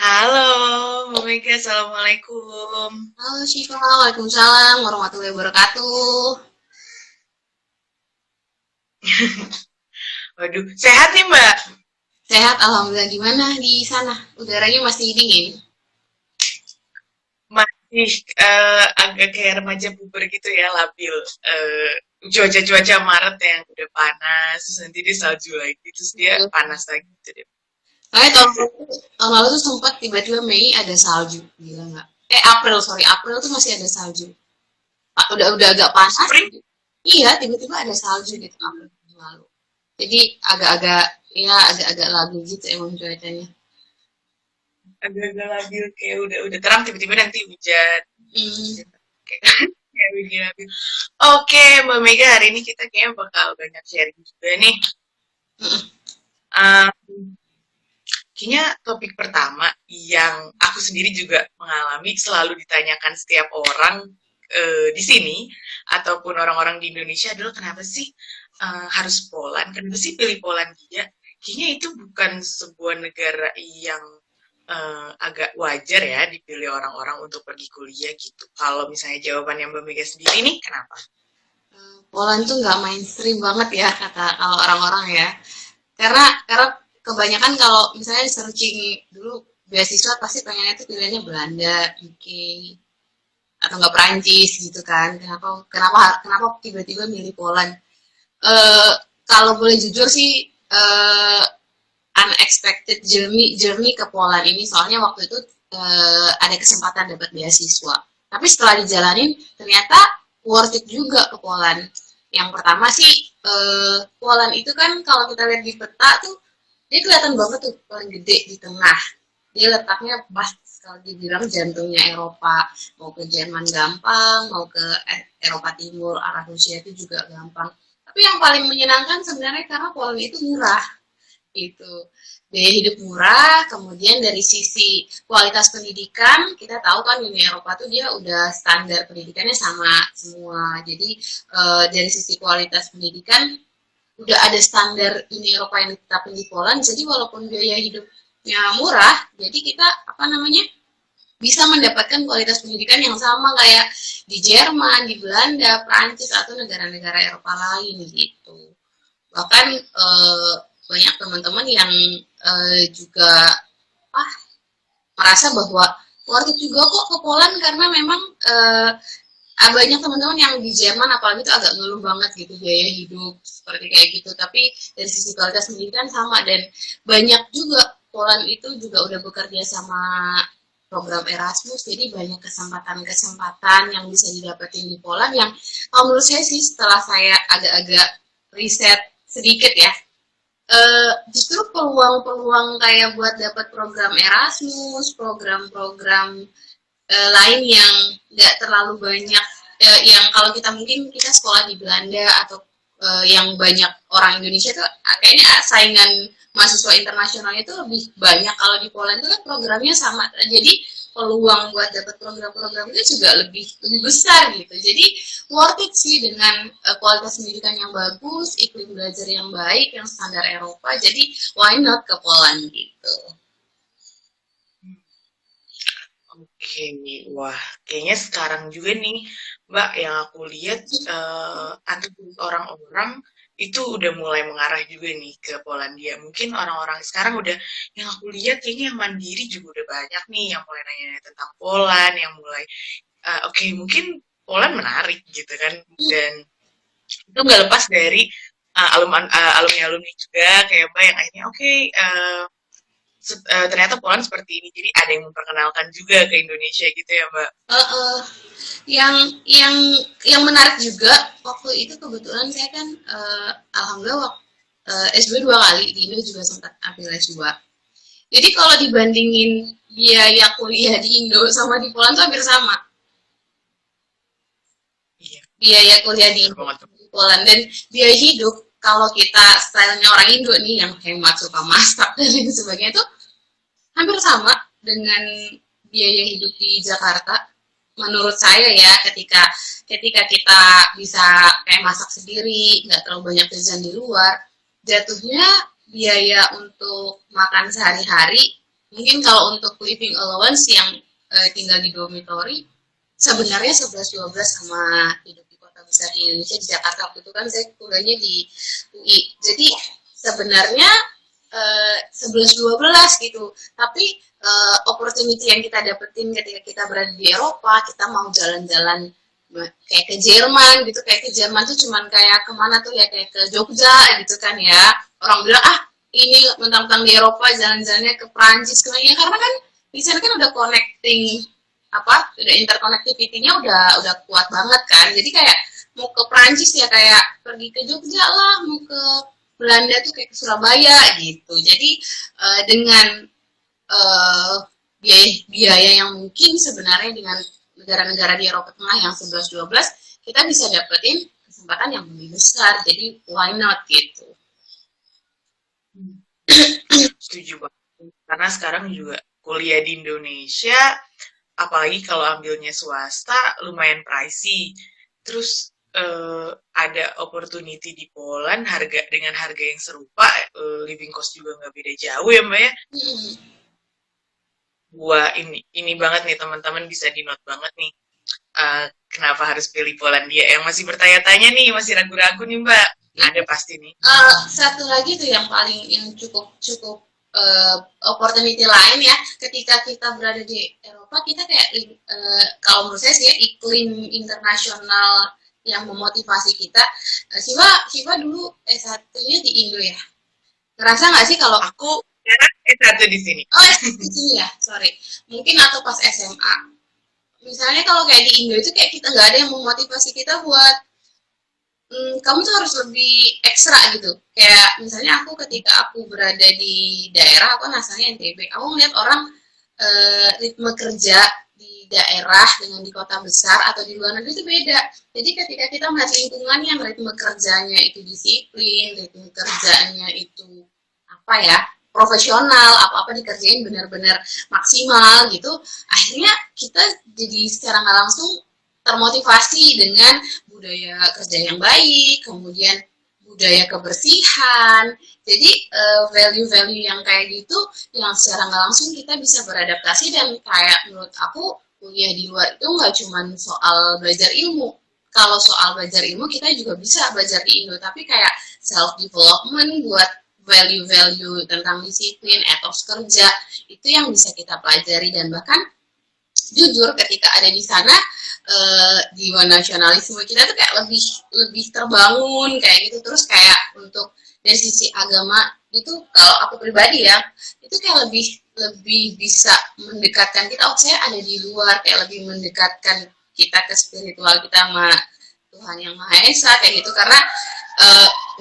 Halo, Bu Mega, Assalamualaikum. Halo Syifa, Waalaikumsalam warahmatullahi wabarakatuh. Waduh, sehat nih Mbak? Sehat, Alhamdulillah. Gimana di sana? Udaranya masih dingin? Masih agak kayak remaja puber gitu ya, labil. Cuaca-cuaca Maret yang udah panas, terus nanti dia salju lagi, terus dia Betul. panas lagi gitu deh. Soalnya tahun lalu tuh sempat tiba-tiba Mei ada salju. Gila nggak? April, sorry. April tuh masih ada salju. Udah agak panas. Spring Iya, tiba-tiba ada salju gitu April tahun lalu. Jadi agak-agak, ya agak-agak labil gitu emang cuacanya. agak-agak labil, kayak udah terang, tiba-tiba nanti hujan. Hmm. Kayak, kayak begini. Oke, Mbak Mega, hari ini kita kayaknya bakal banyak sharing juga nih. Eh, Kayaknya topik pertama yang aku sendiri juga mengalami selalu ditanyakan setiap orang di sini ataupun orang-orang di Indonesia adalah kenapa sih harus Poland? Kenapa sih pilih Polandia? Kayaknya itu bukan sebuah negara yang agak wajar ya dipilih orang-orang untuk pergi kuliah gitu. Kalau misalnya jawaban yang Mbak Mega sendiri nih, kenapa? Poland tuh nggak mainstream banget ya kata kalau orang-orang ya. Karena kebanyakan kalau misalnya searching dulu beasiswa pasti pengennya tuh pilihannya Belanda, UK, atau enggak Perancis gitu kan. Kenapa tiba-tiba milih Poland? Eh Kalau boleh jujur sih unexpected journey ke Poland ini soalnya waktu itu ada kesempatan dapat beasiswa. Tapi setelah dijalanin ternyata worth it juga ke Poland. Yang pertama sih Poland itu kan kalau kita lihat di peta tuh dia kelihatan banget tuh paling gede di tengah. Dia letaknya pas kalau dibilang jantungnya Eropa. Mau ke Jerman gampang, mau ke Eropa Timur, arah Rusia itu juga gampang. Tapi yang paling menyenangkan sebenarnya karena Poland itu murah gitu. Biaya hidup murah, kemudian dari sisi kualitas pendidikan, kita tahu kan Uni Eropa tuh dia udah standar pendidikannya sama semua. Jadi dari sisi kualitas pendidikan udah ada standar Uni Eropa yang ditetapkan di Poland. Jadi walaupun biaya hidupnya murah, jadi kita apa namanya bisa mendapatkan kualitas pendidikan yang sama kayak di Jerman, di Belanda, Prancis atau negara-negara Eropa lain gitu. Bahkan banyak teman-teman yang juga merasa bahwa worth it juga kok ke Poland karena memang banyak teman-teman yang di Jerman apalagi itu agak ngeluh banget gitu biaya hidup seperti kayak gitu, tapi dari sisi kualitas pendidikan sama. Dan banyak juga Poland itu juga udah bekerja sama program Erasmus, jadi banyak kesempatan-kesempatan yang bisa didapetin di Poland yang kalau menurut saya sih setelah saya agak-agak riset sedikit ya, justru peluang-peluang kayak buat dapat program Erasmus, program-program lain yang nggak terlalu banyak, yang kalau kita mungkin kita sekolah di Belanda atau yang banyak orang Indonesia tuh kayaknya saingan mahasiswa internasionalnya itu lebih banyak. Kalau di Poland itu kan programnya sama, jadi peluang buat dapat program-program itu juga lebih besar gitu. Jadi worth it sih dengan kualitas pendidikan yang bagus, iklim belajar yang baik, yang standar Eropa. Jadi why not ke Poland gitu. Oke, wah, kayaknya sekarang juga nih, Mbak, yang aku lihat antusias orang-orang itu udah mulai mengarah juga nih ke Polandia. Mungkin orang-orang sekarang udah, yang aku lihat kayaknya yang mandiri juga udah banyak nih, yang mulai nanya tentang Poland, yang mulai, oke, mungkin Poland menarik gitu kan, dan itu nggak lepas dari alumni-alumni juga kayak Mbak yang akhirnya oke, ternyata Poland seperti ini. Jadi ada yang memperkenalkan juga ke Indonesia gitu ya, Mbak. Uh, uh, yang yang yang menarik juga waktu itu kebetulan saya kan alhamdulillah S2 2 kali di Indo juga sempat ambil S2. Jadi kalau dibandingin biaya kuliah di Indo sama di Poland tuh hampir sama. Iya, Biaya kuliah di bener Indo banget tuh. di Poland dan biaya hidup kalau kita stylenya orang Indo nih yang hemat suka masak dan lain sebagainya itu hampir sama dengan biaya hidup di Jakarta. Menurut saya ya, ketika ketika kita bisa kayak masak sendiri, nggak terlalu banyak jajan di luar, jatuhnya biaya untuk makan sehari-hari Mungkin kalau untuk living allowance yang tinggal di dormitory, sebenarnya 11-12 sama hidup di kota besar di Indonesia, di Jakarta waktu itu kan saya kuliahnya di UI. Jadi sebenarnya 11-12 gitu. Tapi opportunity yang kita dapetin ketika kita berada di Eropa, kita mau jalan-jalan kayak ke Jerman gitu, kayak ke Jerman tuh cuman kayak kemana tuh ya, kayak ke Jogja gitu kan ya. Orang bilang ini mentang-mentang di Eropa jalan-jalannya ke Prancis kemana ya, karena kan di sana kan udah connecting udah interconnectivity-nya udah kuat banget kan. Jadi kayak mau ke Prancis ya kayak pergi ke Jogja lah, mau ke Belanda tuh kayak ke Surabaya gitu. Jadi dengan biaya yang mungkin sebenarnya dengan negara-negara di Eropa Tengah yang 11-12 kita bisa dapetin kesempatan yang lebih besar. Jadi why not gitu. Setuju banget. Karena sekarang juga kuliah di Indonesia, apalagi kalau ambilnya swasta, lumayan pricey. Terus ada opportunity di Poland dengan harga yang serupa, living cost juga nggak beda jauh ya Mbak ya. Wah, ini banget nih teman-teman, bisa di note banget nih. Kenapa harus pilih Polandia? Yang masih bertanya-tanya nih, masih ragu-ragu nih Mbak. Ada pasti nih. Satu lagi tuh yang paling yang cukup opportunity lain ya, ketika kita berada di Eropa kita kayak kalau menurut saya sih ya, iklim internasional yang memotivasi kita. Siva dulu S1-nya di Indo ya. Ngerasa nggak sih kalau aku sekarang S1 di sini? Oh, S1 di sini ya, sorry. Mungkin atau pas SMA. Misalnya kalau kayak di Indo itu kayak kita nggak ada yang memotivasi kita buat kamu tuh harus lebih ekstra gitu. Kayak misalnya aku ketika aku berada di daerah, aku kan asalnya NTB, aku ngeliat orang ritme kerja di daerah dengan di kota besar atau di luar negeri itu beda. Jadi ketika kita melihat lingkungan yang ritme kerjanya itu disiplin, ritme kerjanya itu apa ya, profesional, apa-apa dikerjain benar-benar maksimal gitu, akhirnya kita jadi secara nggak langsung termotivasi dengan budaya kerja yang baik, kemudian budaya kebersihan. Jadi value-value yang kayak gitu yang secara nggak langsung kita bisa beradaptasi, dan kayak menurut aku kuliah di luar itu nggak cuma soal belajar ilmu. Kalau soal belajar ilmu kita juga bisa belajar di Indo, tapi kayak self development buat value-value tentang disiplin, etos kerja itu yang bisa kita pelajari. Dan bahkan jujur ketika ada di sana jiwa nasionalisme kita tuh kayak lebih terbangun kayak gitu. Terus kayak untuk dari sisi agama itu kalau aku pribadi ya itu kayak lebih bisa mendekatkan kita, oh saya ada di luar, kayak lebih mendekatkan kita ke spiritual kita sama Tuhan yang Maha Esa kayak gitu. Karena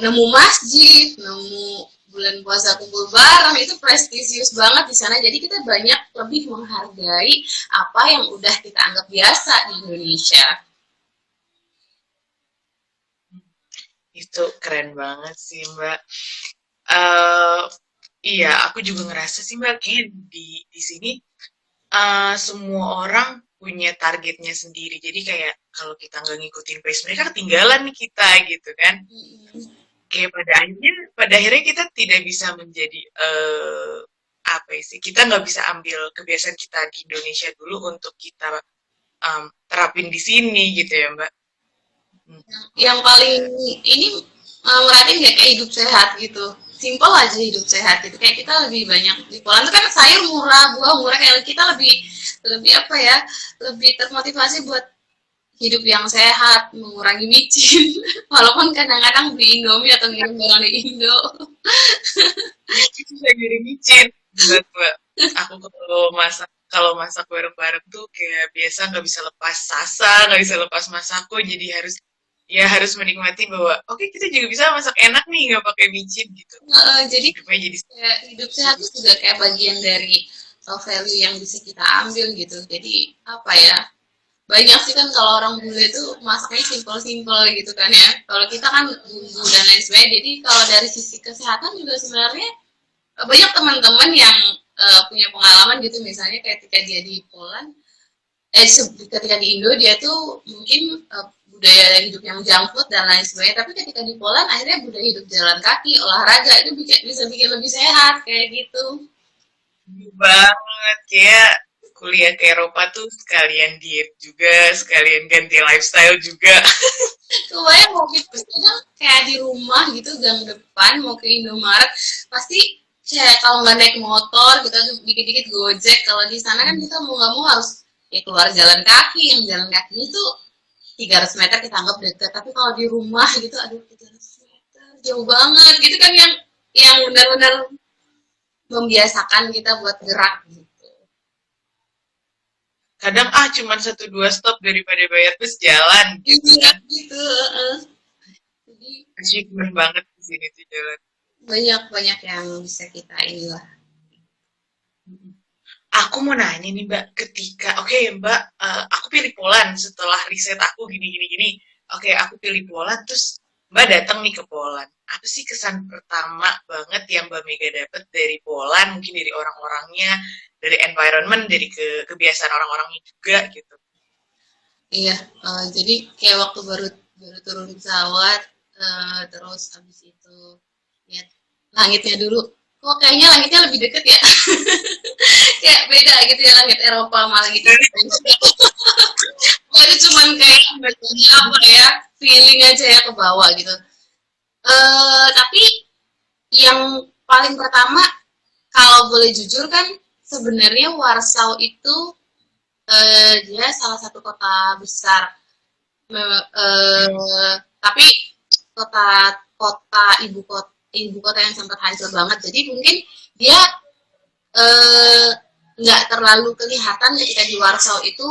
nemu masjid, nemu bulan puasa kumpul bareng itu prestisius banget di sana. Jadi kita banyak lebih menghargai apa yang udah kita anggap biasa di Indonesia. Itu keren banget sih Mbak. Iya, aku juga ngerasa sih Mbak, di sini semua orang punya targetnya sendiri. Jadi kayak kalau kita nggak ngikutin pace mereka, ketinggalan nih kita gitu kan. Kayak pada akhirnya kita tidak bisa menjadi apa sih, kita nggak bisa ambil kebiasaan kita di Indonesia dulu untuk kita terapin di sini gitu ya Mbak. Yang paling ini merhatiin kayak hidup sehat gitu, simpel aja hidup sehat gitu. Kayak kita lebih banyak di Poland tuh kan sayur murah, buah murah, kayak kita lebih apa ya, lebih termotivasi buat hidup yang sehat, mengurangi micin. Walaupun kadang-kadang beli Indomie atau ngirim barang di Indo. Micin juga ngirim micin. Buat Mbak, aku kalau masak bareng-bareng tuh kayak biasa nggak bisa lepas sasa, nggak bisa lepas masako, jadi harus menikmati bahwa oke, kita juga bisa masak enak nih nggak pakai micin gitu. Jadi hidupnya jadi hidup sehat itu juga kayak bagian dari value yang bisa kita ambil gitu. Jadi apa ya, banyak sih kan kalau orang bule tuh masaknya simpel-simpel gitu kan ya. Kalau kita kan bumbu dan lain sebagainya. Jadi kalau dari sisi kesehatan juga sebenarnya banyak teman-teman yang punya pengalaman gitu, misalnya ketika dia di Poland, ketika di Indo dia tuh mungkin budaya hidup yang junk food dan lain sebagainya, tapi ketika di Poland akhirnya budaya hidup jalan kaki, olahraga itu bisa bikin lebih sehat kayak gitu. banget kayak kuliah ke Eropa tuh sekalian diet juga, sekalian ganti lifestyle juga. Kebayang mau gitu kadang kayak di rumah gitu gang depan mau ke Indomaret pasti kayak kalau nggak naik motor kita dikit-dikit gojek kalau di sana kan kita mau nggak mau harus ya keluar jalan kaki yang jalan kaki itu 300 meter kita anggap dekat tapi kalau di rumah gitu aduh 300 meter jauh banget gitu kan yang benar-benar membiasakan kita buat gerak gitu. Kadang cuman satu dua stop daripada bayar bus jalan gitu Iya kan. gitu. Jadi Achievement banget di sini tuh jalan. banyak banyak yang bisa kita inilah. Aku mau nanya nih Mbak, ketika oke Mbak, aku pilih Poland setelah riset aku gini gini gini. Oke, aku pilih Poland terus Mbak datang nih ke Poland. Apa sih kesan pertama banget yang Mbak Mega dapet dari Poland? Mungkin dari orang-orangnya, dari environment, dari kebiasaan orang-orangnya juga gitu. Iya, jadi kayak waktu baru baru turun pesawat, terus habis itu lihat langitnya dulu, kok kayaknya langitnya lebih deket ya, kayak beda gitu ya langit Eropa sama langit Indonesia. Baru cuman kayak apa ya, feeling aja ya ke bawah gitu. Tapi yang paling pertama, kalau boleh jujur kan, sebenarnya Warsaw itu dia salah satu kota besar. Tapi kota kota ibu kota yang sempat hancur banget jadi mungkin dia eh, nggak terlalu kelihatan ketika di Warsaw itu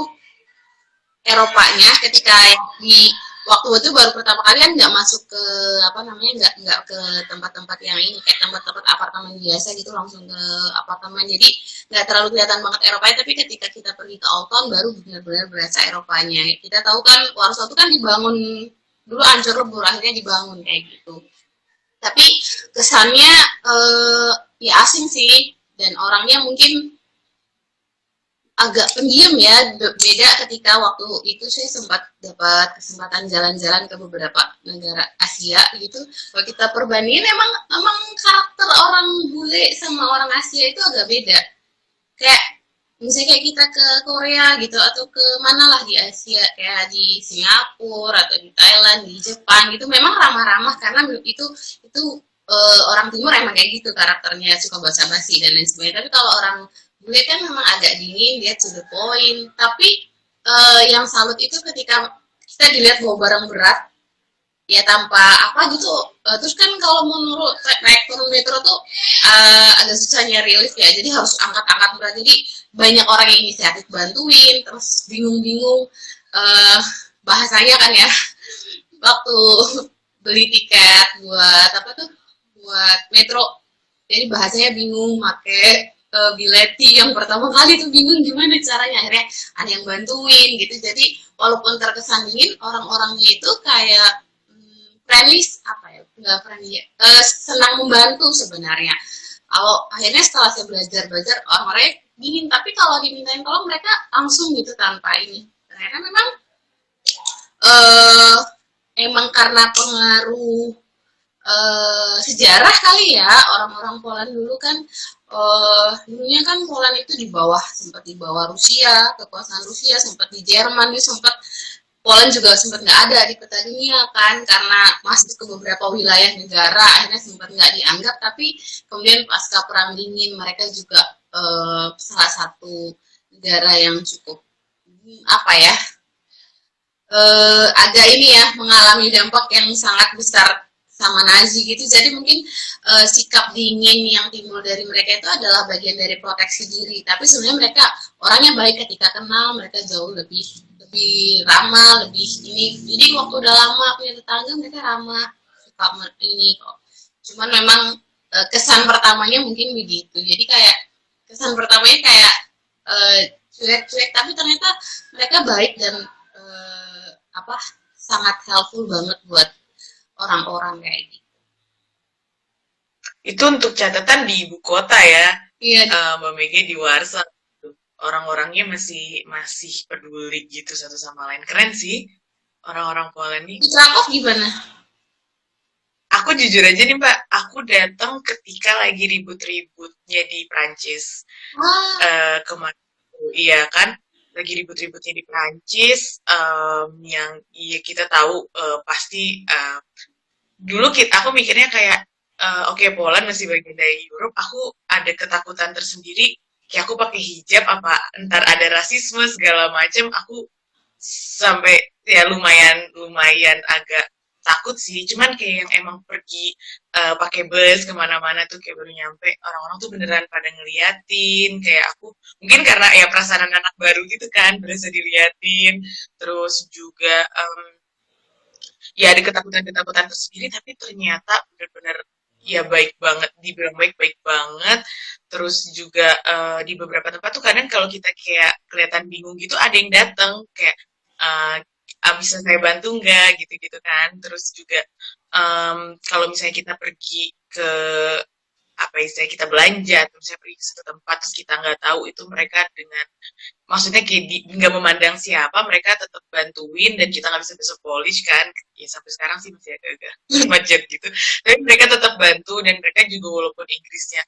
Eropanya ketika di waktu itu baru pertama kali kan nggak masuk ke apa namanya nggak ke tempat-tempat yang ini kayak tempat-tempat apartemen biasa gitu langsung ke apartemen jadi nggak terlalu kelihatan banget Eropanya tapi ketika kita pergi ke Old Town baru benar-benar berasa Eropanya kita tahu kan Warsaw itu kan dibangun dulu hancur lebur akhirnya dibangun kayak gitu tapi kesannya ya asing sih dan orangnya mungkin agak pendiam ya beda ketika waktu itu saya sempat dapat kesempatan jalan-jalan ke beberapa negara Asia gitu kalau kita perbandingin emang karakter orang bule sama orang Asia itu agak beda kayak misalnya kayak kita ke Korea gitu atau ke mana lah di Asia kayak di Singapura atau di Thailand di Jepang gitu memang ramah-ramah karena itu orang timur emang kayak gitu karakternya suka basa-basi dan lain sebagainya tapi kalau orang bule kan memang agak dingin dia to the point tapi yang salut itu ketika kita dilihat bawa barang berat ya tanpa apa gitu terus kan kalau menurut naik turun metro tuh agak susah nyari lift ya jadi harus angkat-angkat berat jadi banyak orang yang inisiatif bantuin terus bingung-bingung bahasanya kan ya waktu beli tiket buat apa tuh buat metro jadi bahasanya bingung make bileti yang pertama kali tuh bingung gimana caranya akhirnya ada yang bantuin gitu jadi walaupun terkesan dingin orang-orangnya itu kayak friendly apa ya nggak friendly ya, senang membantu sebenarnya kalau akhirnya setelah saya belajar orang-orangnya dingin tapi kalau dimintain tolong mereka langsung gitu tanpa ini ternyata memang eh, emang karena pengaruh sejarah kali ya orang-orang Poland dulu kan dulunya kan Poland itu di bawah sempat di bawah Rusia kekuasaan Rusia sempat di Jerman dia sempat Poland juga sempat nggak ada di peta dunia kan karena masuk ke beberapa wilayah negara akhirnya sempat nggak dianggap tapi kemudian pasca perang dingin mereka juga salah satu negara yang cukup apa ya agak ini ya mengalami dampak yang sangat besar sama Nazi gitu jadi mungkin sikap dingin yang timbul dari mereka itu adalah bagian dari proteksi diri tapi sebenarnya mereka orangnya baik ketika kenal mereka jauh lebih lebih ramah lebih ini jadi waktu udah lama punya tetangga mereka ramah suka ini kok cuman memang kesan pertamanya mungkin begitu jadi kayak kesan pertamanya kayak cuek-cuek tapi ternyata mereka baik dan apa sangat helpful banget buat orang-orang kayak gitu. Itu untuk catatan di ibu kota ya, Iya, Mbak Mega di Warsa. Orang-orangnya masih masih peduli gitu satu sama lain. Keren sih orang-orang Poland ini. di Krakow gimana? aku jujur aja nih Mbak, aku datang ketika lagi ribut-ributnya di Prancis. Wah, Kemarin iya kan, lagi ribut-ributnya di Prancis, yang iya kita tahu pasti dulu aku mikirnya kayak oke Poland masih bagian dari Europe, aku ada ketakutan tersendiri, kayak aku pakai hijab apa ntar ada rasisme segala macem, aku sampai ya lumayan lumayan agak takut sih, cuman kayak yang emang pergi pakai bus kemana-mana tuh kayak baru nyampe orang-orang tuh beneran pada ngeliatin kayak aku mungkin karena ya perasaan anak baru gitu kan berasa diliatin, terus juga ya ada ketakutan-ketakutan tersendiri tapi ternyata benar-benar ya baik banget, dibilang baik-baik banget. Terus juga di beberapa tempat tuh kadang kalau kita kayak kelihatan bingung gitu ada yang datang kayak uh, bisa saya bantu nggak gitu-gitu kan. Terus juga kalau misalnya kita pergi ke apa istilahnya kita belanja atau misalnya pergi ke satu tempat terus kita nggak tahu itu mereka dengan maksudnya kayak nggak memandang siapa mereka tetap bantuin dan kita nggak bisa besok polish kan ya sampai sekarang sih masih agak-agak macet gitu tapi mereka tetap bantu dan mereka juga walaupun Inggrisnya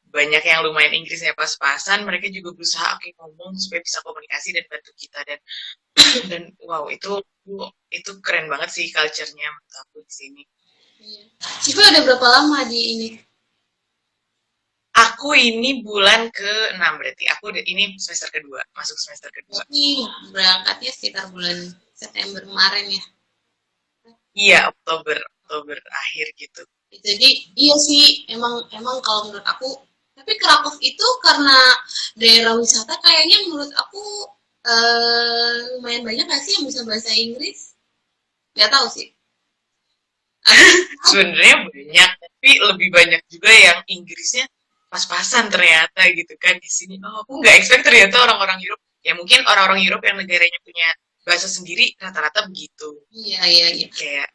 banyak yang lumayan Inggrisnya pas-pasan mereka juga berusaha oke ngomong supaya bisa komunikasi dan bantu kita dan wow itu keren banget sih culture-nya menurut aku di sini. iya. Cipu udah berapa lama di ini? Aku ini bulan ke-6 berarti aku ini semester kedua masuk semester kedua. Berarti berangkatnya sekitar bulan September kemarin ya. Iya Oktober Oktober akhir gitu. Jadi iya sih, emang emang kalau menurut aku, tapi Krakow itu karena daerah wisata kayaknya menurut aku lumayan banyak nggak sih yang bisa bahasa Inggris? Nggak tahu sih. Atau Sebenarnya banyak, tapi lebih banyak juga yang Inggrisnya pas-pasan ternyata gitu kan di sini. Oh, aku nggak expect ternyata orang-orang Europe. Ya mungkin orang-orang Europe yang negaranya punya bahasa sendiri rata-rata begitu. iya iya iya. Kayak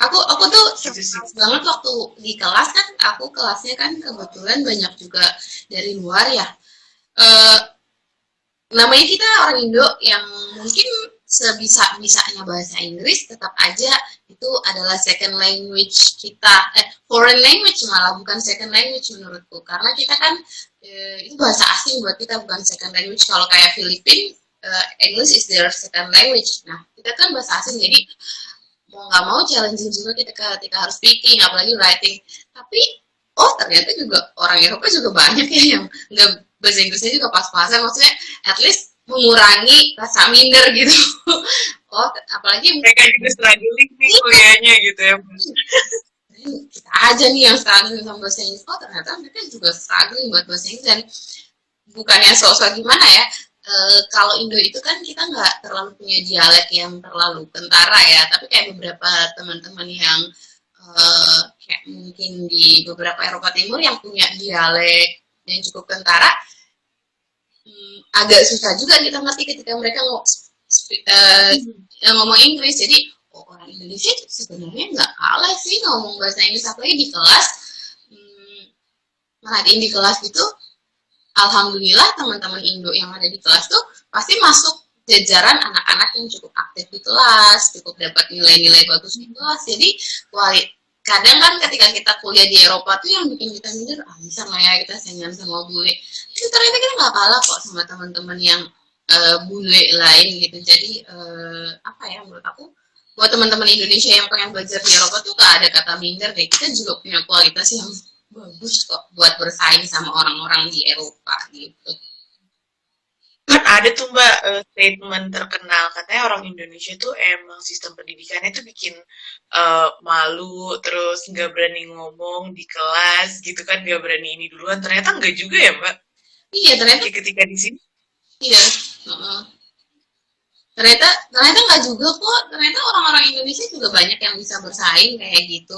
Aku tuh gitu sih. surprise banget waktu di kelas kan, aku kelasnya kan kebetulan banyak juga dari luar ya. Eh, Namanya kita orang Indo yang mungkin sebisa-bisanya bahasa Inggris, tetap aja itu adalah second language kita, foreign language malah bukan second language menurutku, karena kita kan itu bahasa asing buat kita, bukan second language. Kalau kayak Filipina, English is their second language. Nah, kita kan bahasa asing, jadi mau nggak mau challenging juga kita ketika harus speaking, apalagi writing. Tapi oh ternyata juga orang Eropa juga banyak ya yang nggak bahasa Inggrisnya juga pas-pasan, maksudnya at least mengurangi rasa minder gitu. Oh apalagi Mereka juga struggling nih kuliahnya gitu ya. kita aja nih yang struggling sama bahasa Inggris, oh ternyata mereka juga struggling buat bahasa Inggris. Dan bukannya sok-sok gimana ya, kalau Indo itu kan kita nggak terlalu punya dialek yang terlalu kentara ya, tapi kayak beberapa teman-teman yang kayak mungkin di beberapa Eropa Timur yang punya dialek yang cukup kentara, agak susah juga kita ngerti ketika mereka ngomong Inggris. Jadi oh, orang Indonesia sebenarnya nggak kalah sih ngomong bahasa Inggris, apalagi di kelas. hmm, Merhatiin di kelas gitu, alhamdulillah teman-teman Indo yang ada di kelas tuh pasti masuk jajaran anak-anak yang cukup aktif di kelas, cukup dapat nilai-nilai bagus di kelas. Jadi kadang kan ketika kita kuliah di Eropa tuh yang bikin kita mikir, bisa nggak ya kita saingan sama bule. Tapi ternyata kita nggak kalah kok sama teman-teman yang bule lain gitu. Jadi apa ya, menurut aku buat teman-teman Indonesia yang pengen belajar di Eropa tuh gak ada kata minder deh. Kita juga punya kualitas yang bagus kok buat bersaing sama orang-orang di Eropa gitu. Kan ada tuh Mbak statement terkenal katanya orang Indonesia tuh emang sistem pendidikannya tuh bikin malu terus nggak berani ngomong di kelas gitu kan nggak berani ini duluan ternyata nggak juga ya Mbak Iya ternyata, kayak ketika di sini. iya. Ternyata nggak juga kok. Ternyata orang-orang Indonesia juga banyak yang bisa bersaing kayak gitu.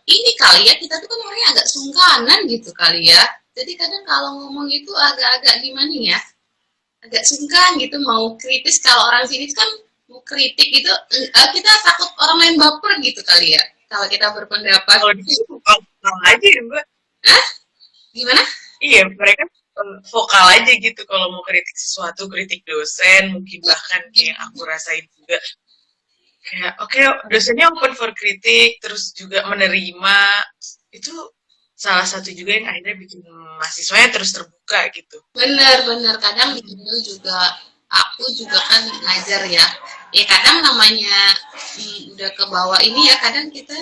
Ini kali ya, kita tuh kan orangnya agak sungkanan gitu kali ya. Jadi kadang kalau ngomong itu agak-agak gimana ya, agak sungkan gitu, mau kritis. Kalau orang sini kan mau kritik gitu, kita takut orang lain baper gitu kali ya. Kalau kita berpendapat, Kalau di sini vokal aja ya Mbak. Hah? Gimana? Iya mereka vokal aja gitu kalau mau kritik sesuatu kritik dosen mungkin bahkan kayak yang aku rasain juga kayak oke, dosennya open for kritik, terus juga menerima. Itu salah satu juga yang akhirnya bikin mahasiswanya terus terbuka gitu. Bener-bener kadang di Indo juga aku juga kan ngajar ya. Ya kadang namanya udah ke bawah ini ya kadang kita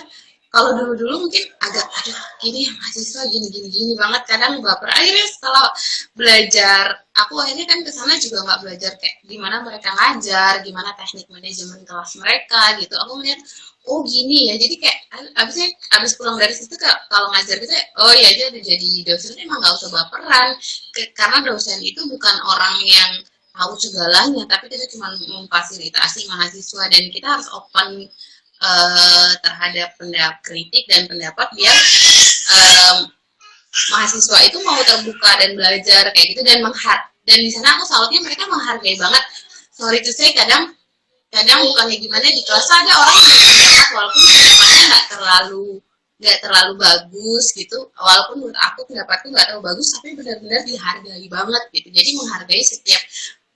kalau dulu-dulu mungkin agak aduh ini ya mahasiswa gini banget kadang baper akhirnya setelah belajar aku akhirnya kan kesana juga nggak belajar kayak gimana mereka ngajar gimana teknik manajemen kelas mereka gitu aku melihat oh gini ya jadi kayak abis pulang dari situ kalau ngajar gitu oh ya aja udah jadi dosen emang nggak usah baperan karena dosen itu bukan orang yang tahu segalanya tapi kita cuma memfasilitasi mahasiswa dan kita harus open terhadap kritik dan pendapat biar mahasiswa itu mau terbuka dan belajar kayak gitu dan di sana aku salutnya mereka menghargai banget sorry to say kadang bukannya gimana di kelas ada orang yang berpendapat walaupun pendapatnya nggak terlalu bagus gitu walaupun menurut aku pendapatku nggak terlalu bagus tapi benar-benar dihargai banget gitu jadi menghargai setiap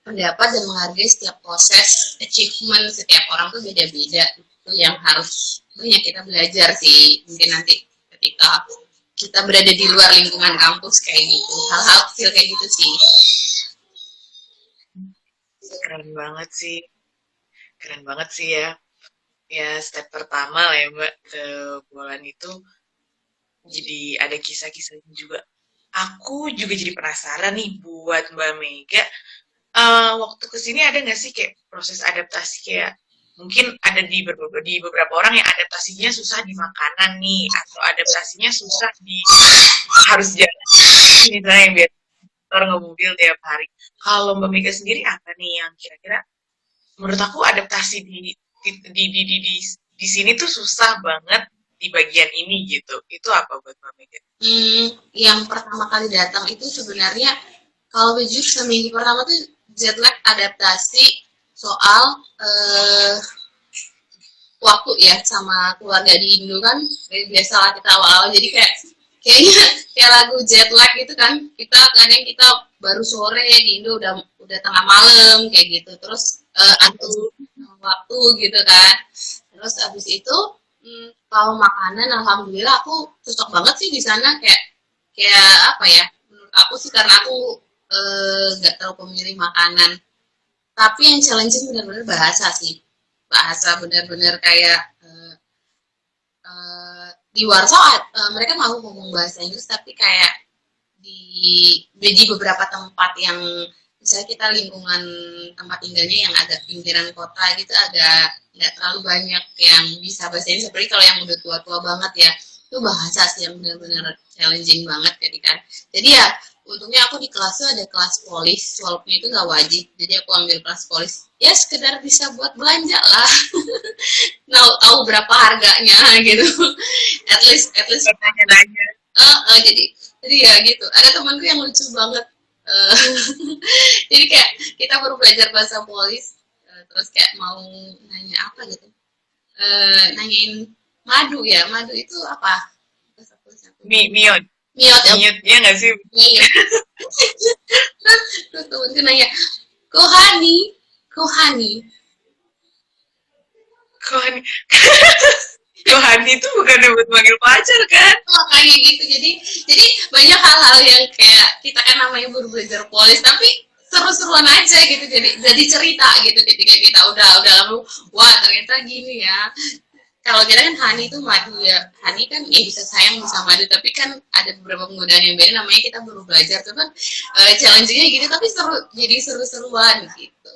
pendapat dan menghargai setiap proses achievement setiap orang tuh beda-beda itu yang harus banyak kita belajar sih mungkin nanti ketika kita berada di luar lingkungan kampus kayak gitu hal-hal kecil kayak gitu sih. Keren banget sih, keren banget sih ya. Ya step pertama lah ya Mbak ke bulan itu jadi ada kisah-kisahnya juga. Aku juga jadi penasaran nih buat Mbak Mega. Waktu kesini ada nggak sih kayak proses adaptasi kayak mungkin ada di beberapa orang yang adaptasinya susah di makanan nih atau adaptasinya susah di harus jalan misalnya yang biasa ngemobil tiap hari. Kalau Mbak Mega sendiri apa nih yang kira-kira menurut aku adaptasi di sini tuh susah banget di bagian ini gitu. Itu apa buat Mbak Mega? Yang pertama kali datang itu sebenarnya kalau jujur seminggu pertama tuh jet lag adaptasi soal waktu ya sama keluarga di Indo kan biasalah kita awal-awal jadi kayaknya kayak lagu jet lag gitu kan kadang kita baru sore di Indo udah tengah malam kayak gitu terus atur waktu gitu kan terus abis itu kalau makanan alhamdulillah aku cocok banget sih di sana kayak apa ya menurut aku sih karena aku nggak terlalu pemilih makanan tapi yang challenging benar-benar bahasa sih bahasa benar-benar kayak di Warsaw mereka mau ngomong bahasa Inggris tapi kayak di beberapa tempat yang misalnya kita lingkungan tempat tinggalnya yang agak pinggiran kota gitu agak nggak terlalu banyak yang bisa bahasa Inggris seperti kalau yang udah tua-tua banget ya itu bahasa sih yang benar-benar challenging banget jadi ya untungnya aku di kelas tuh ada kelas polis walaupun itu nggak wajib jadi aku ambil kelas polis ya sekedar bisa buat belanja lah tahu berapa harganya gitu at least Nanya-nanya. jadi ya gitu ada temanku yang lucu banget uh, jadi kayak kita baru belajar bahasa polis terus kayak mau nanya apa gitu nanyain madu itu apa Miot. miot Miot ya nggak sih? ya terus temanku nanya kohani Kohani. Kohani itu bukan buat manggil pacar kan? makanya gitu jadi banyak hal-hal yang kayak kita kan namanya baru belajar polis tapi seru-seruan aja gitu jadi cerita gitu ketika kita udah lalu wah ternyata gini ya kalau kita kan hani itu madu ya hani kan ya bisa sayang bisa madu tapi kan ada beberapa penggunaan yang beda namanya kita baru belajar tuh kan challenge-nya gitu tapi jadi seru-seruan gitu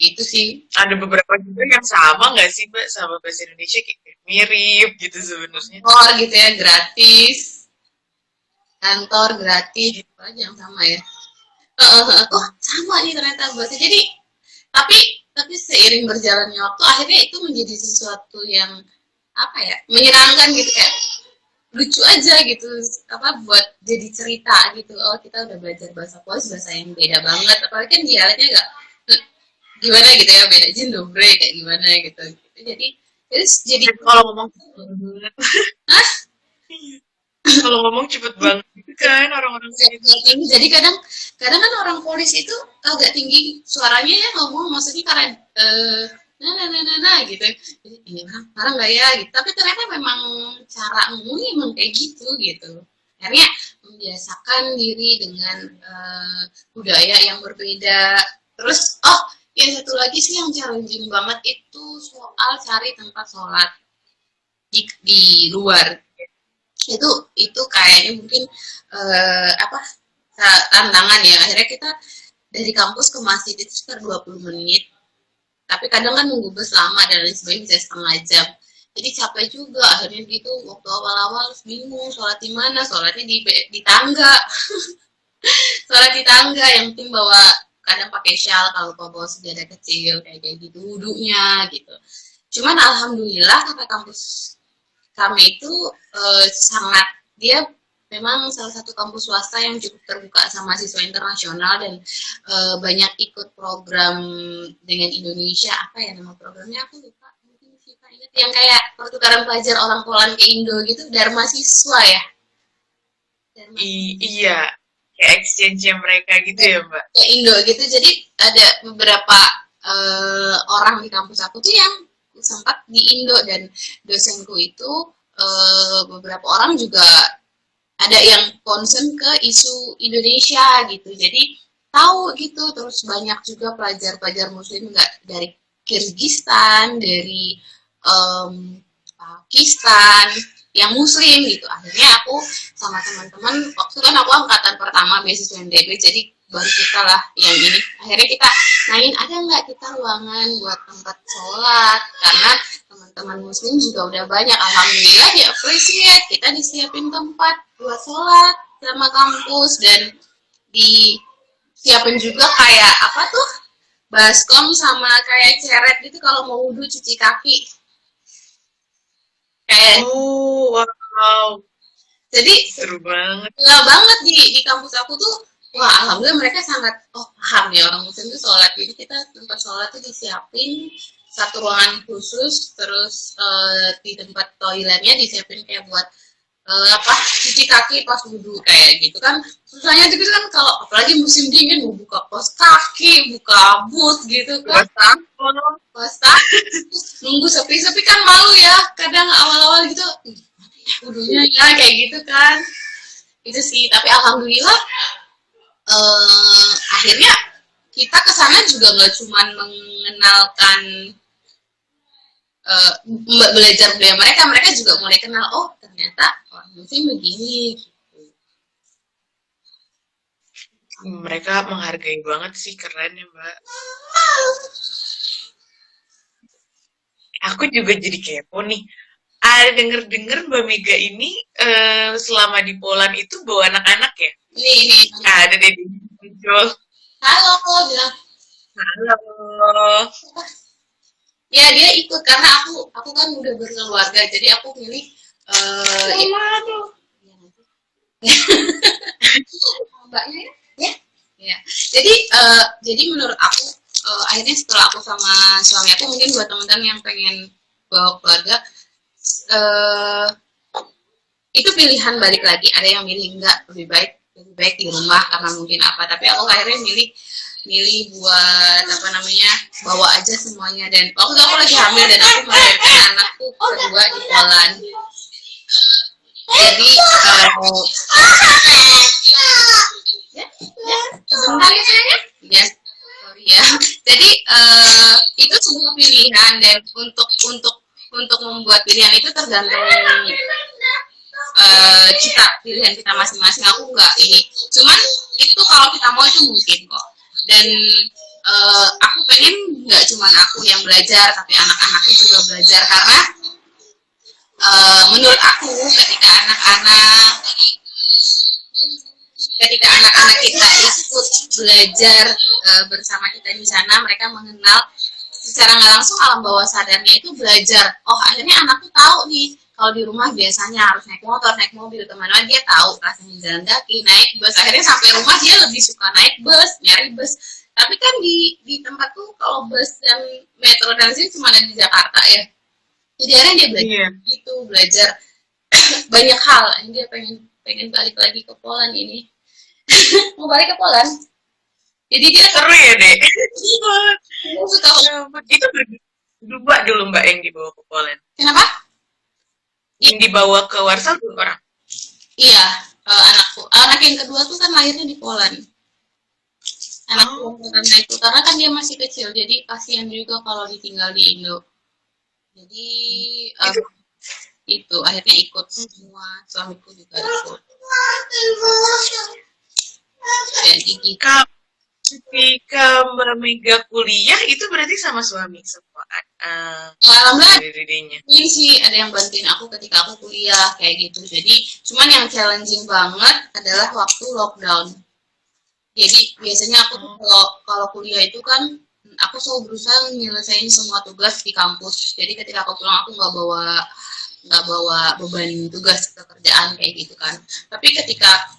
itu sih Ada beberapa juga yang sama nggak sih Mbak sama bahasa Indonesia kayak mirip gitu sebenarnya. gitu ya gratis kantor gratis apa aja yang sama ya oh sama nih ternyata bahasa jadi tapi seiring berjalannya waktu akhirnya itu menjadi sesuatu yang apa ya menyenangkan gitu kayak lucu aja gitu apa buat jadi cerita gitu oh kita udah belajar bahasa polis bahasa yang beda banget apalagi kan dialeknya enggak gimana gitu ya beda jindobre kayak gimana gitu jadi Kalau ngomong kalau ngomong cepet banget gitu kan orang-orang sini. tinggi jadi kadang kan orang polis itu agak tinggi suaranya ya ngomong maksudnya karena gitu. Jadi ini orang marah nggak ya gitu. Tapi ternyata memang cara ngomongnya emang kayak gitu gitu. Akhirnya membiasakan diri dengan budaya yang berbeda. Terus yang satu lagi sih yang challenging banget itu soal cari tempat sholat di luar. Itu kayaknya mungkin apa tantangan ya. Akhirnya kita dari kampus ke masjid itu sekitar 20 menit, tapi kadang kan nunggu bus lama dan lain sebagainya bisa setengah jam, jadi capek juga. Akhirnya gitu waktu awal-awal bingung sholat di mana, sholatnya di tangga. Sholat di tangga yang penting bawa, kadang pakai shawl kalau bawa sejadah kecil kayak gitu wudhunya gitu. Cuman alhamdulillah kata kampus kami itu sangat, dia memang salah satu kampus swasta yang cukup terbuka sama siswa internasional dan banyak ikut program dengan Indonesia. Apa ya nama programnya aku lupa, mungkin kita ingat yang kayak pertukaran pelajar orang Poland ke Indo gitu, Dharma siswa ya. Iya, kayak exchange-nya mereka gitu ya Mbak. Ke Indo gitu, jadi ada beberapa orang di kampus aku tuh yang sempat di Indo, dan dosenku itu beberapa orang juga ada yang concern ke isu Indonesia gitu, jadi tahu gitu. Terus banyak juga pelajar-pelajar muslim nggak dari Kyrgyzstan, dari Pakistan yang muslim gitu. Akhirnya aku sama teman-teman, waktu kan aku angkatan pertama beasiswa MDB, jadi baru kita lah yang ini. Akhirnya kita nanyain ada nggak kita ruangan buat tempat sholat, karena teman-teman muslim juga udah banyak. Alhamdulillah dia appreciate, kita disiapin tempat buat sholat sama kampus, dan disiapin juga kayak apa tuh, baskom sama kayak ceret gitu kalau mau wudhu cuci kaki kayak. Wow, Jadi seru banget. gila banget di kampus aku tuh. Wah, alhamdulillah mereka sangat paham ya, orang muslim tuh sholat. Jadi kita tempat sholat tuh disiapin satu ruangan khusus, terus di tempat toiletnya disiapin kayak buat cuci kaki pas wudhu kayak gitu kan. Susahnya juga kan kalau apalagi musim dingin mau buka pos kaki, buka boot gitu kan, pos nunggu sepi-sepi kan malu ya kadang awal-awal gitu, wudhunya ya kayak gitu kan. Itu sih, tapi alhamdulillah akhirnya kita kesana juga nggak cuma mengenalkan belajar budaya mereka juga mulai kenal, oh ternyata orang muslim begini gitu. Mereka menghargai banget sih, keren ya Mbak. Aku juga jadi kepo nih. Ada denger-denger Mbak Mega ini selama di Poland itu bawa anak-anak ya? Nih. Ada deh muncul. Halo, bilang. Halo. Ya dia ikut karena aku kan udah berkeluarga, jadi aku milih mbaknya ya. Jadi menurut aku akhirnya setelah aku sama suami aku, mungkin buat teman-teman yang pengen bawa keluarga, itu pilihan balik lagi. Ada yang milih enggak, lebih baik di rumah karena mungkin apa, tapi aku akhirnya milih buat apa namanya, bawa aja semuanya. Dan waktu aku lagi hamil dan aku melahirkan anakku kedua di Poland, jadi sebentar ya sayangnya, ya sorry ya. Jadi itu sebuah pilihan, dan untuk membuat pilihan itu tergantung pilihan kita masing-masing. Aku nggak ini, cuman itu kalau kita mau itu mungkin kok. Dan aku pengen nggak cuma aku yang belajar, tapi anak-anakku juga belajar, karena menurut aku ketika anak-anak kita ikut belajar bersama kita di sana, mereka mengenal secara nggak langsung alam bawah sadarnya itu belajar. Oh akhirnya anakku tahu nih, kalau di rumah biasanya harus naik motor, naik mobil kemana, dia tahu rasanya jalan kaki, naik bus. Akhirnya sampai rumah dia lebih suka naik bus, nyari bus. Tapi kan di tempatku kalau bus dan metro dan sini cuma ada di Jakarta ya. Jadi akhirnya dia belajar gitu, belajar banyak hal. Dia pengen balik lagi ke Poland ini. Mau balik ke Poland. Jadi dia seru ya dek. Suka itu Dua dulu Mbak yang dibawa ke Poland. Kenapa? Yang dibawa ke Warsaw dua orang. Iya, anak yang kedua tuh kan lahirnya di Poland. Anakku yang pertama itu karena kan dia masih kecil, jadi kasihan juga kalau ditinggal di Indo. Jadi itu akhirnya ikut semua, suamiku juga ikut. Jadi gitu. Ketika Mbak Mega kuliah itu berarti sama suami semua. Alhamdulillah ini sih ada yang bantuin aku ketika aku kuliah kayak gitu. Jadi cuman yang challenging banget adalah waktu lockdown. Jadi biasanya aku tuh kalau kuliah itu kan aku selalu berusaha nyelesain semua tugas di kampus. Jadi ketika aku pulang aku nggak bawa beban tugas pekerjaan kayak gitu kan. Tapi ketika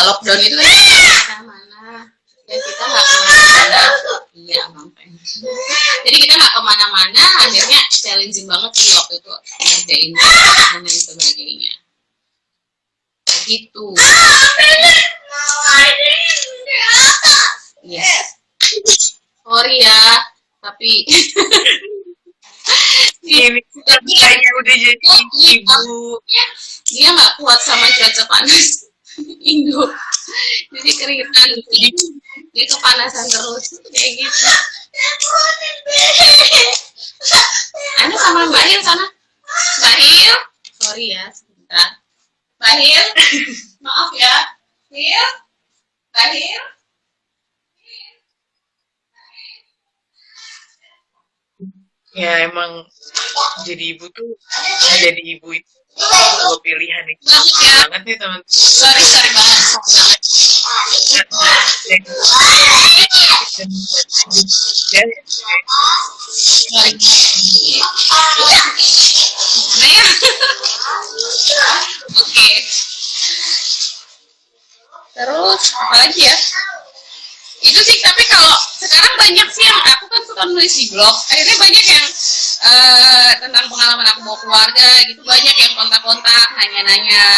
lockdown itu kan kemana-mana dan kita nggak kemana-mana. Iya ngapain. Jadi kita nggak kemana-mana, akhirnya challenging banget sih waktu itu ngerjain dan sebagainya. Gitu. Yes. Sorry ya, tapi ini kayaknya udah jadi ibu. Dia nggak kuat sama cuaca panas Indo, jadi keringetan, dia kepanasan terus kayak gitu. Anda sama Mbak Hil sana, Mbak Hil, sorry ya sebentar, Mbak Hil, maaf ya, Hil, Mbak Hil. Ya emang jadi ibu tuh jadi ibu itu pilihan itu banget nih teman. Sorry banget. Oke. Terus apa lagi ya? Itu sih, tapi kalau sekarang banyak sih yang aku kan suka nulis di blog, akhirnya banyak yang tentang pengalaman aku bawa keluarga gitu, banyak yang kontak-kontak nanya-nanya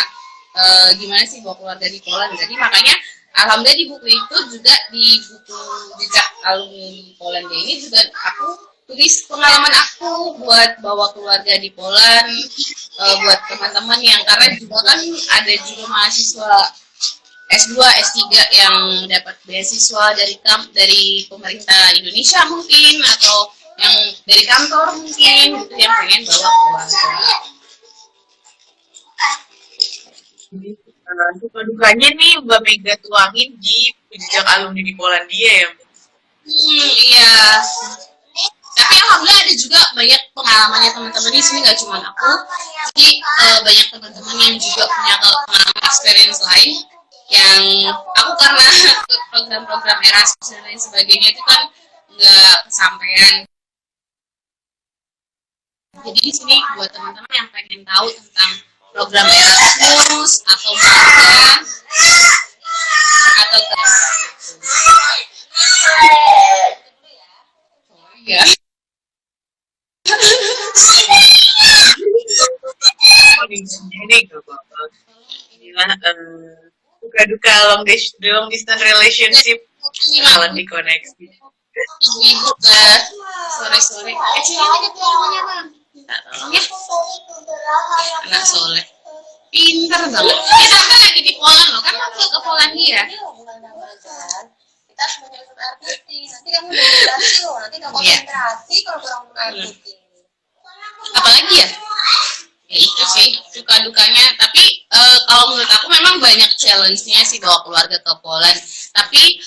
gimana sih bawa keluarga di Poland. Jadi makanya alhamdulillah di buku itu juga, di buku jejak alumni Poland ini juga aku tulis pengalaman aku buat bawa keluarga di Poland, buat teman-teman yang, karena juga kan ada juga mahasiswa S2, S3 yang dapat beasiswa dari pemerintah Indonesia mungkin, atau yang dari kantor mungkin, gitu, yang pengen bawa keluarga. Duka dukanya nih Mbak Mega tuangin di jejak alumni di Polandia ya. Iya. Tapi alhamdulillah ada juga banyak pengalamannya teman-teman di sini, nggak cuma aku. Jadi banyak teman-teman yang juga punya pengalaman experience lain yang aku karena program-program Erasmus dan lain sebagainya itu kan nggak kesampaian. Jadi di sini buat teman-teman yang pengen tahu tentang program Erasmus atau magang atau ya. Duka-duka long distance relationship malah dikoneksi. Ibu kan sore-sore aja namanya bang, minta tolong ya, anak soleh pinter banget. Kita kan lagi di Poland loh, kan aku ke Polandia. Kita harus menyebut air putih, nanti kamu dehidrasi loh, nanti kamu konsentrasi kalau kurang air putih. Apalagi ya? Ya itu sih suka dukanya. Tapi kalau menurut aku memang banyak challenge-nya sih bawa keluarga ke Poland. Tapi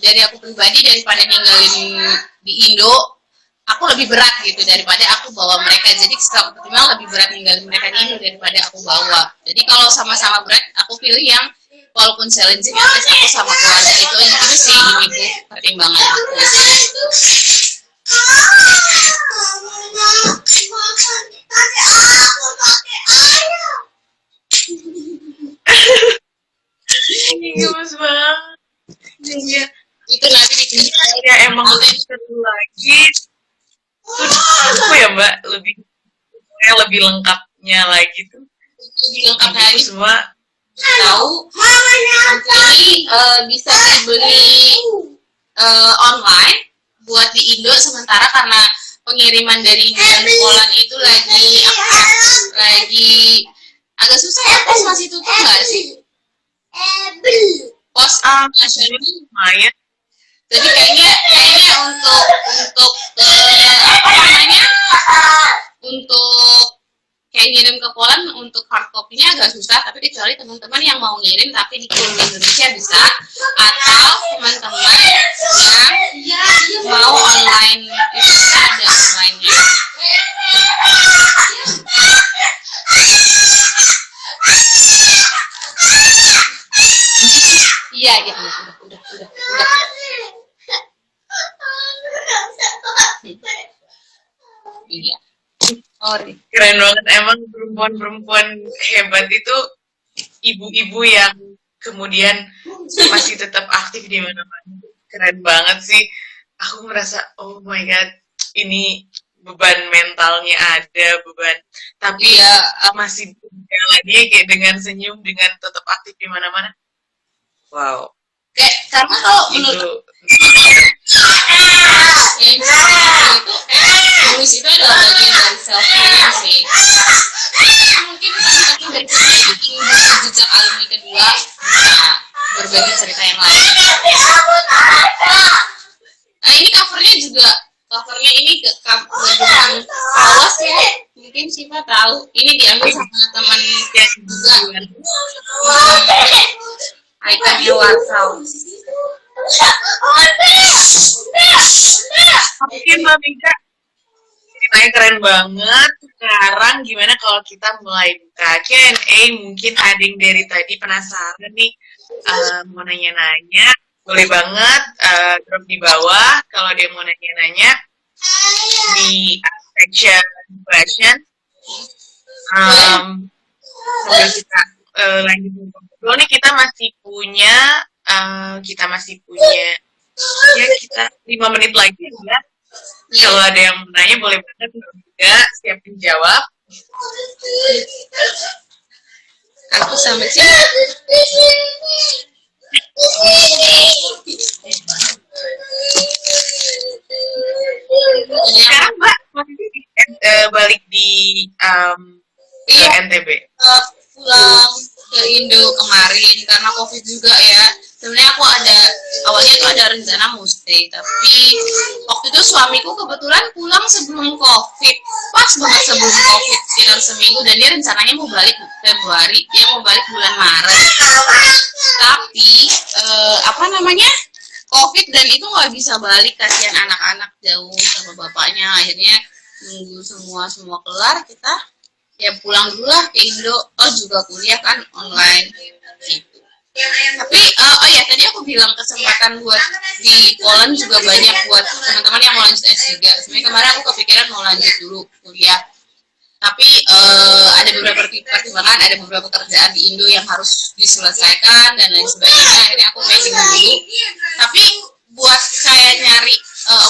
dari aku pribadi, daripada ninggalin di Indo, aku lebih berat gitu daripada aku bawa mereka. Jadi setelah aku terima, lebih berat ninggalin mereka di Indo daripada aku bawa. Jadi kalau sama-sama berat, aku pilih yang walaupun challenging, aku sama keluarga. Itu sih ini pertimbangan aku. Gemes banget. Iya. Itu nanti ya emang lebih seru lagi. Aku ya Mbak, lebih lengkapnya lagi tuh. Lebih lengkap lagi semua tahu. Ini bisa dibeli online buat di Indo sementara karena pengiriman dari Indo dan Poland itu lagi agak susah ya, pos masih tutup nggak sih? Pos nasional lumayan. jadi kayaknya untuk apa namanya untuk kayak ngirim ke Poland untuk hard copy-nya agak susah, tapi kecuali teman-teman yang mau ngirim tapi dikirim ke Indonesia bisa, atau teman-teman yang mau online itu bisa ada online-nya. Iya, ya, udah. Iya. Sorry. Keren banget, emang perempuan-perempuan hebat itu ibu-ibu yang kemudian masih tetap aktif di mana-mana. Keren banget sih. Aku merasa, oh my god, ini beban mentalnya ada, beban. Tapi Iya, masih jalannya kayak dengan senyum, dengan tetap aktif di mana-mana. Wow, karena kalau menurut itu ya itu nulis itu adalah bagian dari self healing sih. Mungkin kita dari bikin buku jejak alumni kedua bisa berbagi cerita yang lain. Nah ini covernya ini gerbang kawas ya, mungkin Siva tahu. Ini diambil sama teman juga. Ikonnya Warsaw. Oke Mbak Mika, ceritanya keren banget. Sekarang gimana kalau kita mulai buka Q&A? Mungkin ada yang dari tadi penasaran nih, mau nanya-nanya. Boleh banget drop di bawah kalau dia mau nanya-nanya di section question. Sambil kita lanjut ngobrol nih, kita masih punya ya kita 5 menit lagi ya. Kalau ada yang nanya boleh banget juga siap menjawab. Aku sampai sini. Sekarang Mbak masih balik di NTB. Pulang ke Indo kemarin karena COVID juga ya. Sebenarnya aku awalnya tuh ada rencana mau stay, tapi waktu itu suamiku kebetulan pulang sebelum COVID, pas banget sebelum COVID sekitar seminggu, dan dia rencananya mau balik Februari, dia mau balik bulan Maret. Tapi COVID dan itu nggak bisa balik, kasihan anak-anak jauh sama bapaknya. Akhirnya nunggu semua kelar, kita ya pulang dulu lah ke Indo. Juga kuliah kan online gitu. Tapi tadi aku bilang kesempatan buat di Poland juga banyak buat teman-teman yang mau lanjut S3. Sebenarnya kemarin aku kepikiran mau lanjut dulu kuliah, tapi ada beberapa pertimbangan, ada beberapa kerjaan di Indo yang harus diselesaikan dan lain sebagainya. Akhirnya aku pending dulu. Tapi buat kayak nyari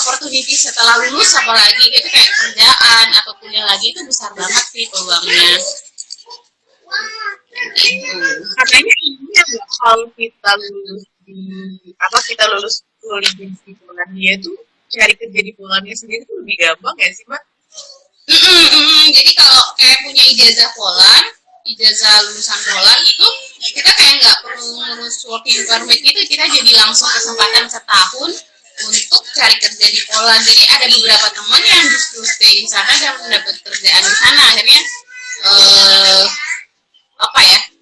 opportunity setelah lulus, apalagi gitu kayak kerjaan atau kuliah lagi, itu besar banget sih peluangnya. Katanya ini kalau kita lulus kuliah di Polandia tuh cari kerja di Polandia sendiri tuh lebih gampang ya sih Mbak? Jadi kalau kayak punya ijazah Poland, ijazah lulusan Poland itu kita kayak nggak perlu ngurus working permit gitu, kita jadi langsung kesempatan setahun untuk cari kerja di Poland. Jadi ada beberapa teman yang justru stay di sana dan mendapat kerjaan di sana. Akhirnya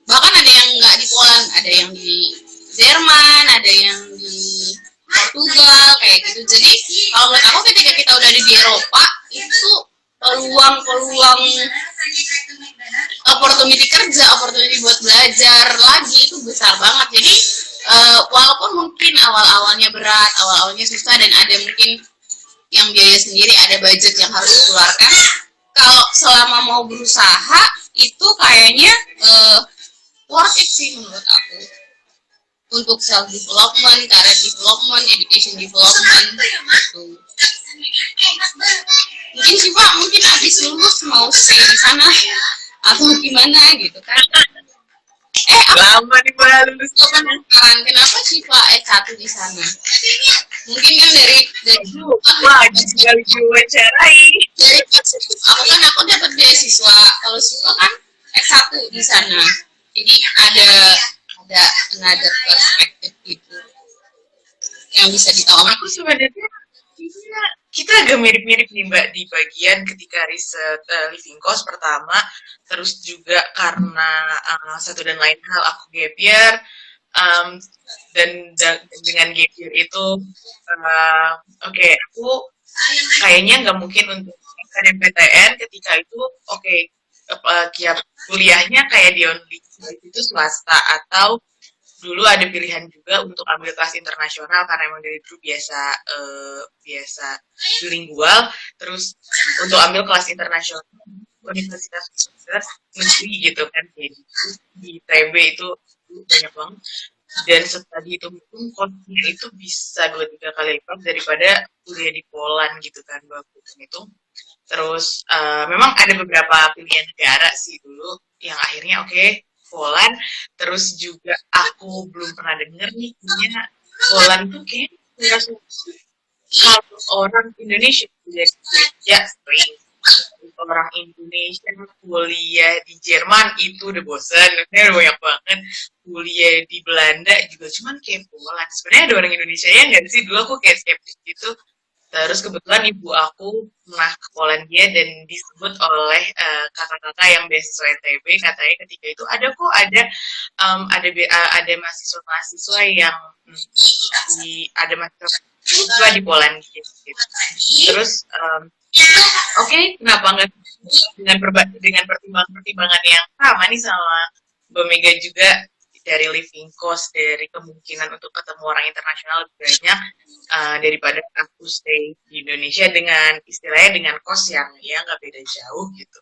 bahkan ada yang nggak di Poland, ada yang di Jerman, ada yang di Portugal kayak gitu. Jadi kalau menurut aku ketika kita udah ada di Eropa, itu peluang opportunity buat belajar lagi itu besar banget. Jadi walaupun mungkin awalnya berat, awalnya susah, dan ada mungkin yang biaya sendiri, ada budget yang harus dikeluarkan, kalau selama mau berusaha itu kayaknya worth it sih menurut aku, untuk self development, career development, education development gitu. Mungkin sih Pak, mungkin habis lulus mau stay di sana atau gimana gitu kan. Aku Lama nih Mbak lulusnya. penasaran kenapa Syifa S1 di sana. Mungkin kan dari Aduh, wah juga diwawancarai. dari aku kan aku dapat beasiswa. Kalau Syifa kan S1 di sana. Jadi ada another perspektif gitu yang bisa ditahu. Aku sebenarnya kita agak mirip-mirip nih Mbak di bagian ketika riset living cost pertama, terus juga karena satu dan lain hal aku gap year, um, dan dengan gap year itu oke, aku kayaknya nggak mungkin untuk SNMPTN ketika itu oke, kuliahnya kayak di only itu swasta atau dulu ada pilihan juga untuk ambil kelas internasional karena emang dari dulu biasa bilingual, terus untuk ambil kelas internasional universitas negeri gitu kan, jadi di ITB itu banyak banget, dan setelah dihitung-hitung kosnya itu bisa 2-3 kali lipat daripada kuliah di Poland gitu kan waktu itu. Terus memang ada beberapa pilihan negara sih dulu yang akhirnya oke, Poland. Terus juga aku belum pernah denger nih punya Poland tuh kayak kalau orang Indonesia kuliah di Jogja sering, orang Indonesia kuliah di Jerman itu udah bosan, udah banyak banget, kuliah di Belanda juga cuman kayak Poland. Sebenarnya ada orang Indonesia ya nggak sih, dulu aku kayak skeptis gitu. Terus kebetulan ibu aku pernah ke Polandia dan disebut oleh kakak-kakak yang beasiswa NTB, katanya ketika itu ada mahasiswa-mahasiswa yang ada mahasiswa di Polandia gitu. Terus oke, kenapa nggak dengan pertimbangan yang sama nih sama Mbak Mega juga, dari living cost, dari kemungkinan untuk ketemu orang internasional lebih banyak daripada aku stay di Indonesia dengan istilahnya dengan cost yang ya nggak beda jauh gitu.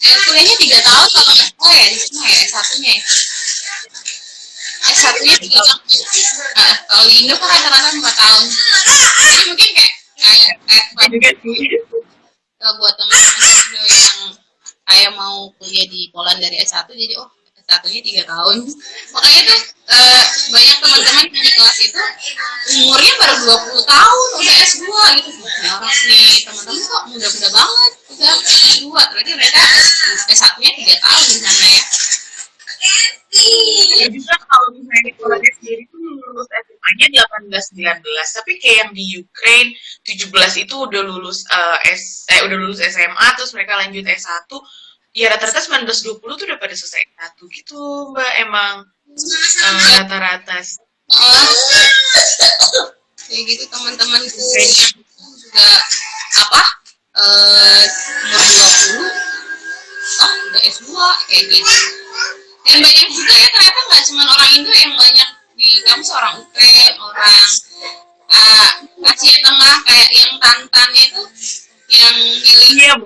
Kuliahnya 3 tahun kalau nggak salah ya, di sana ya S1-nya ya. S1-nya 3 tahun. Kalau di Indo kan rata-rata 4 tahun. Jadi mungkin kayak juga sih. buat teman-teman Indo yang kayak mau kuliah di Poland dari S1, jadi S1-nya 3 tahun. Makanya tuh banyak teman-teman di kelas itu umurnya baru 20 tahun udah S2 gitu. Ya orang nih teman-teman kok muda-muda banget udah S2, berarti mereka S1-nya 3 tahun di sana ya. Ya juga kalau misalnya di Polandia sendiri tuh lulus SMA-nya 18-19, tapi kayak yang di Ukraine 17 itu udah lulus SMA, terus mereka lanjut S1, ya rata-rata 19-20 tuh udah pada selesai S1 gitu Mbak, emang rata-rata. Kayak gitu teman-teman juga apa umur 20 udah S2 kayak gitu. Dan banyak juga ya ternyata nggak cuma orang Indo yang banyak di kampus, orang Ukraina, orang Asia Tengah kayak yang Tantan itu yang milihnya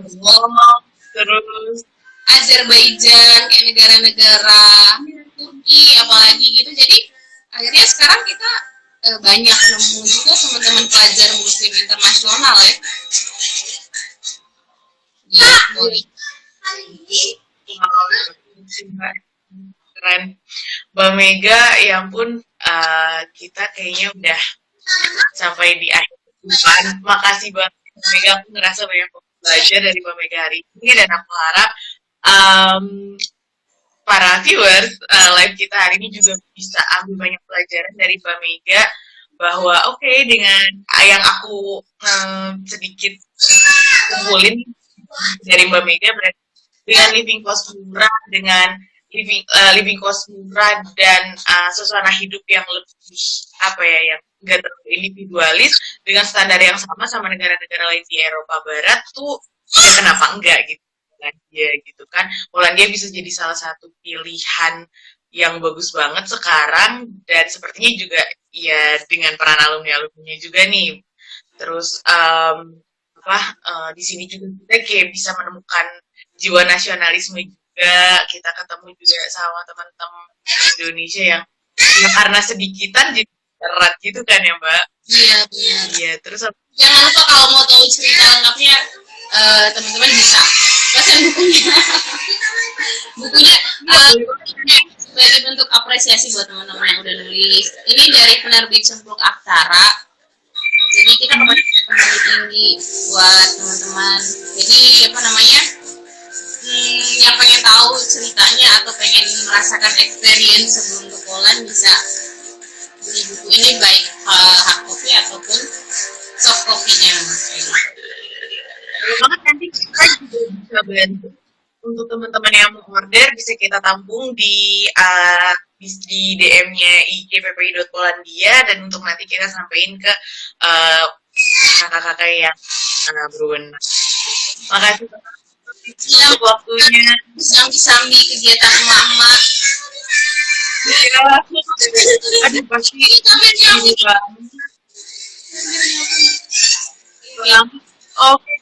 terus Azerbaijan kayak negara-negara Turki apalagi gitu. Jadi akhirnya sekarang kita banyak nemu juga teman-teman pelajar muslim internasional ya keren Mbak Mega, ya ampun, kita kayaknya udah sampai di akhir kehidupan. Makasih banget Mbak Mega, aku ngerasa banyak belajar dari Mbak Mega hari ini, dan aku harap para viewers live kita hari ini juga bisa ambil banyak pelajaran dari Mbak Mega, bahwa oke, dengan yang aku sedikit kumpulin dari Mbak Mega, berarti dengan living cost murah, dengan living cost murah dan suasana hidup yang lebih yang nggak terlalu individualis, dengan standar yang sama negara-negara lain di Eropa Barat tuh, ya kenapa enggak gitu ya gitu kan. Polandia bisa jadi salah satu pilihan yang bagus banget sekarang, dan sepertinya juga ya dengan peran alumni-alumninya juga nih. Terus di sini juga kita kayak bisa menemukan jiwa nasionalisme juga, kita ketemu juga sama teman-teman Indonesia yang karena sedikitan jadi erat gitu kan ya Mbak. Iya benar. Iya, terus jangan lupa kalau mau tahu cerita lengkapnya teman-teman bisa Bahkan bukunya. Bukunya Iya, boleh banget. sebagai bentuk apresiasi buat teman-teman yang udah nulis. Ini dari penerbit Cempluk Aksara. Jadi kita kepada penerbit tinggi buat teman-teman. Jadi apa namanya? Yang pengen tahu ceritanya atau pengen merasakan experience sebelum ke Poland bisa beli buku ini baik hard copy ataupun soft copy-nya. Boleh banget, nanti kita juga bisa bantu untuk teman-teman yang mau order, bisa kita tampung di DM-nya ig.ppi.polandia, dan untuk nanti kita sampaikan ke kakak-kakak yang berwenang. Makasih untuk waktunya. Sambi-sambi kegiatan emak-emak. Ya, aduh pasti ini banget. Oke.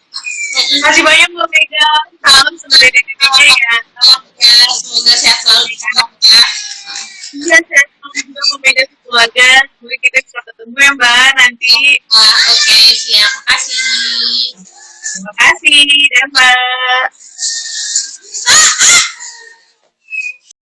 Terima kasih banyak Mbak Mega. Salam sama dedek-dedeknya ya. Ya, semoga sehat selalu